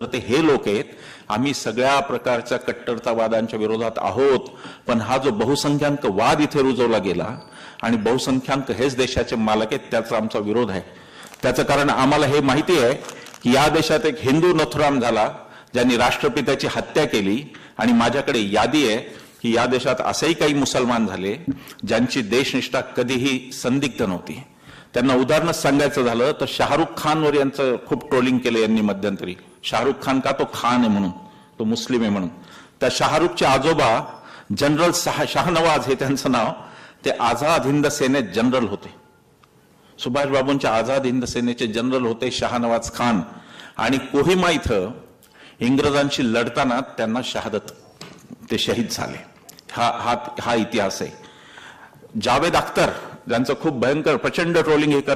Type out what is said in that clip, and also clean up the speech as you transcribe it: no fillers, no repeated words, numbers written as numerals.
ते हे लोक आहेत. आम्ही सगळ्या प्रकारच्या कट्टरतावादांच्या विरोधात आहोत, पण हा जो बहुसंख्याक वाद इथे रुजवला गेला आणि बहुसंख्याक हेच देशाचे मालक आहेत, त्याचा आमचा विरोध आहे. त्याचं कारण आम्हाला हे माहिती आहे की या देशात एक हिंदू नथुराम झाला ज्यांनी राष्ट्रपित्याची हत्या केली, आणि माझ्याकडे यादी आहे की या देशात असेही काही मुसलमान झाले ज्यांची देशनिष्ठा कधीही संदिग्ध नव्हती. त्यांना उदाहरणच सांगायचं झालं तर शाहरुख खानवर यांचं खूप ट्रोलिंग केलं यांनी मध्यंतरी. शाहरुख खान का, तो खान आहे म्हणून, तो मुस्लिम आहे म्हणून. त्या शाहरुखचे आजोबा जनरल शाहनवाज हे त्यांचं नाव, ते आझाद हिंद सेनेत जनरल होते. सुभाष बाबूंच्या आझाद हिंद सेनेचे जनरल होते शाहनवाज खान, आणि कोहिमा इथं इंग्रजांशी लढताना त्यांना शहादत, ते शहीद झाले. हा इतिहास आहे. जावेद अख्तर ज्यांचं खूप भयंकर प्रचंड ट्रोलिंग हे करतात.